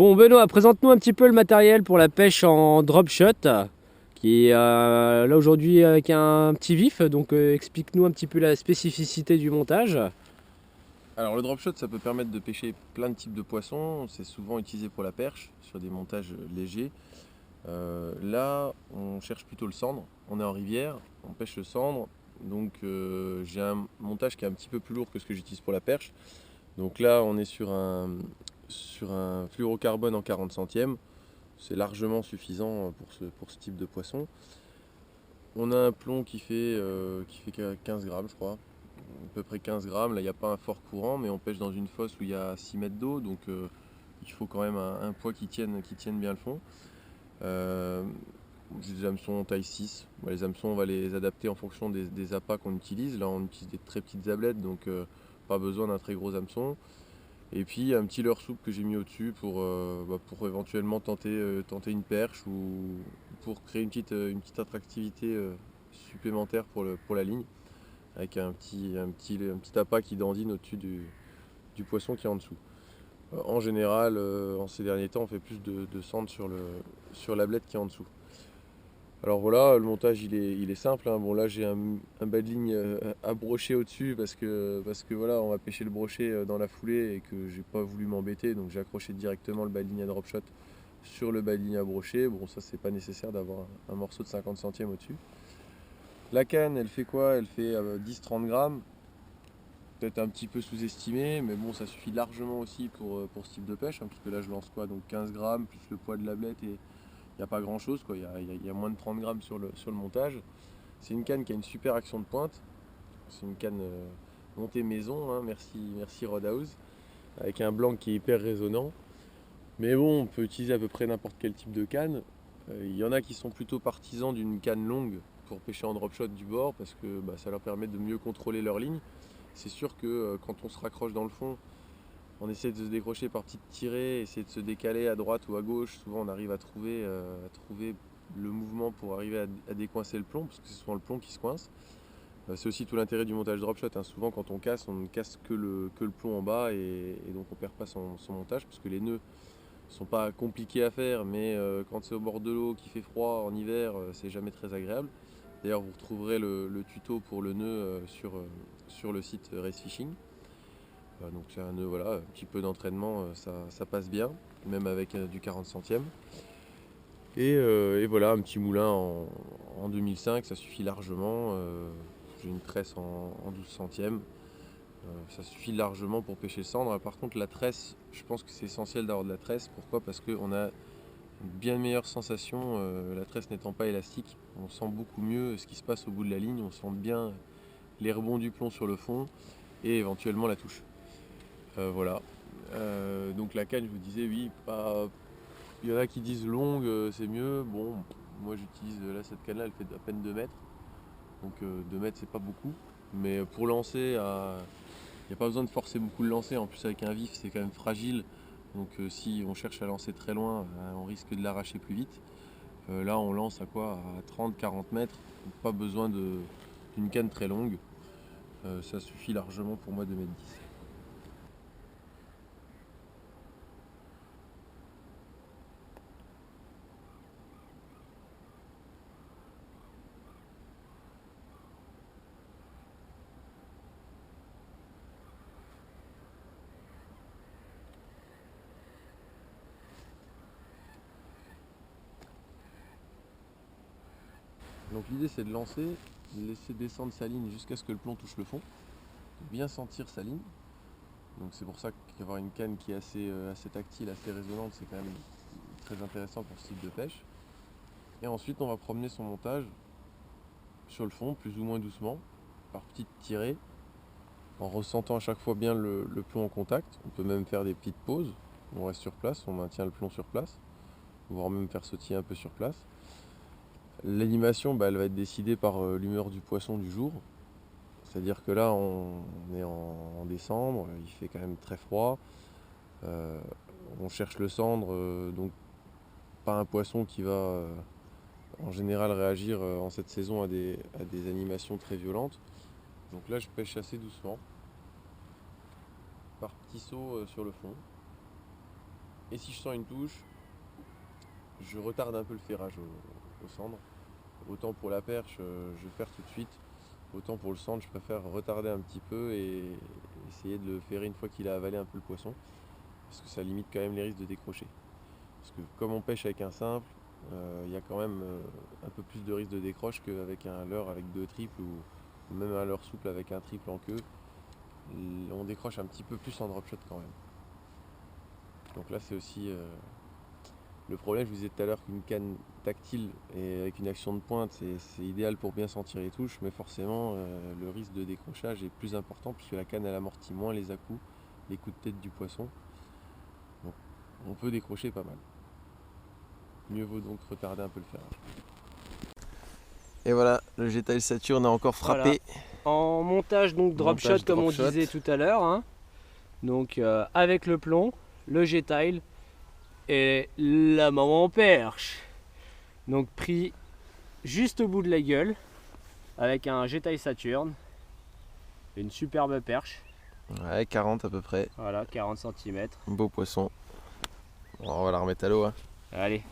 Bon Benoît, présente-nous un petit peu le matériel pour la pêche en drop shot, qui est là aujourd'hui avec un petit vif, donc explique-nous un petit peu la spécificité du montage. Alors le drop shot, ça peut permettre de pêcher plein de types de poissons. C'est souvent utilisé pour la perche sur des montages légers. Là, on cherche plutôt le cendre. On est en rivière, on pêche le cendre. Donc j'ai un montage qui est un petit peu plus lourd que ce que j'utilise pour la perche. Donc là, on est sur un fluorocarbone en 40 centièmes. C'est largement suffisant pour ce type de poisson. On a un plomb qui fait 15 grammes, je crois. À peu près 15 grammes. Là, il n'y a pas un fort courant, mais on pêche dans une fosse où il y a 6 mètres d'eau, donc il faut quand même un poids qui tienne bien le fond. Euh, j'ai des hameçons taille 6. Bon, les hameçons, on va les adapter en fonction des appâts qu'on utilise. Là, on utilise des très petites ablettes, donc pas besoin d'un très gros hameçon. Et puis un petit leurre souple que j'ai mis au-dessus pour éventuellement tenter une perche ou pour créer une petite attractivité supplémentaire pour la ligne avec un petit appât qui dandine au-dessus du poisson qui est en dessous. En général, en ces derniers temps, on fait plus de cendre sur la blette qui est en dessous. Alors voilà, le montage il est simple, hein. Bon là j'ai un bas de ligne à brocher au-dessus parce que voilà, on va pêcher le brochet dans la foulée et que j'ai pas voulu m'embêter, donc j'ai accroché directement le bas de ligne à drop shot sur le bas de ligne à brocher. Bon, ça c'est pas nécessaire d'avoir un morceau de 50 centièmes au-dessus. La canne, elle fait quoi? Elle fait 10-30 grammes, peut-être un petit peu sous-estimé, mais bon, ça suffit largement aussi pour ce type de pêche, hein, parce que là je lance quoi? Donc 15 grammes plus le poids de la blette et il n'y a pas grand-chose, quoi. Il y a moins de 30 grammes sur le montage. C'est une canne qui a une super action de pointe. C'est une canne montée maison, hein, merci Roadhouse, avec un blanc qui est hyper résonnant. Mais bon, on peut utiliser à peu près n'importe quel type de canne. Il y en a qui sont plutôt partisans d'une canne longue pour pêcher en drop shot du bord parce que ça leur permet de mieux contrôler leur ligne. C'est sûr que quand on se raccroche dans le fond, on essaie de se décrocher par petites tirées, essayer de se décaler à droite ou à gauche. Souvent on arrive à trouver le mouvement pour arriver à décoincer le plomb, parce que c'est souvent le plomb qui se coince. C'est aussi tout l'intérêt du montage drop shot, hein. Souvent quand on ne casse que le plomb en bas et donc on perd pas son montage, parce que les nœuds sont pas compliqués à faire, mais quand c'est au bord de l'eau, qui fait froid en hiver, c'est jamais très agréable. D'ailleurs, vous retrouverez le tuto pour le nœud sur le site Race Fishing. Donc c'est un nœud, voilà, un petit peu d'entraînement, ça passe bien, même avec du 40 centièmes. Et voilà, un petit moulin en 2005, ça suffit largement. J'ai une tresse en 12 centièmes. Ça suffit largement pour pêcher le cendre. Par contre, la tresse, je pense que c'est essentiel d'avoir de la tresse. Pourquoi? Parce qu'on a une bien meilleure sensation, la tresse n'étant pas élastique. On sent beaucoup mieux ce qui se passe au bout de la ligne. On sent bien les rebonds du plomb sur le fond et éventuellement la touche. Voilà. Donc la canne, je vous disais, oui, pas. Il y en a qui disent longue, c'est mieux. Bon, moi j'utilise là cette canne là, elle fait à peine 2 mètres. Donc 2 mètres c'est pas beaucoup. Mais pour lancer, il n'y a pas besoin de forcer beaucoup le lancer. En plus avec un vif c'est quand même fragile. Donc si on cherche à lancer très loin, on risque de l'arracher plus vite. Là on lance à quoi? À 30-40 mètres. Donc, pas besoin d'une canne très longue. Ça suffit largement pour moi de mettre 10. Donc l'idée c'est de lancer, de laisser descendre sa ligne jusqu'à ce que le plomb touche le fond, de bien sentir sa ligne. Donc c'est pour ça qu'avoir une canne qui est assez tactile, assez résonante, c'est quand même très intéressant pour ce type de pêche. Et ensuite on va promener son montage sur le fond, plus ou moins doucement, par petites tirées, en ressentant à chaque fois bien le plomb en contact. On peut même faire des petites pauses, on reste sur place, on maintient le plomb sur place, voire même faire sautiller un peu sur place. L'animation, elle va être décidée par l'humeur du poisson du jour. C'est-à-dire que là, on est en décembre, il fait quand même très froid. Euh, on cherche le cendre, donc pas un poisson qui va en général réagir en cette saison à des animations très violentes. Donc là, je pêche assez doucement, par petits sauts sur le fond. Et si je sens une touche, je retarde un peu le ferrage au cendre. Autant pour la perche, je ferre tout de suite. Autant pour le cendre, je préfère retarder un petit peu et essayer de le ferrer une fois qu'il a avalé un peu le poisson. Parce que ça limite quand même les risques de décrocher. Parce que comme on pêche avec un simple, il y a quand même un peu plus de risque de décroche qu'avec un leurre avec 2 triples ou même un leurre souple avec un triple en queue. On décroche un petit peu plus en drop shot quand même. Donc là c'est aussi le problème, je vous disais tout à l'heure qu'une canne tactile et avec une action de pointe c'est idéal pour bien sentir les touches, mais forcément le risque de décrochage est plus important puisque la canne elle amortit moins les à-coups, les coups de tête du poisson. Donc on peut décrocher pas mal. Mieux vaut donc retarder un peu le ferrage. Et voilà, le G-Tile Saturn a encore frappé. Voilà. En montage donc drop shot comme on disait tout à l'heure, hein. Donc avec le plomb, le G-Tile et la maman perche. Donc pris juste au bout de la gueule avec un G-Tile Saturn, une superbe perche. Ouais, 40 à peu près. Voilà, 40 cm. Beau poisson. Bon, on va la remettre à l'eau. Hein. Allez.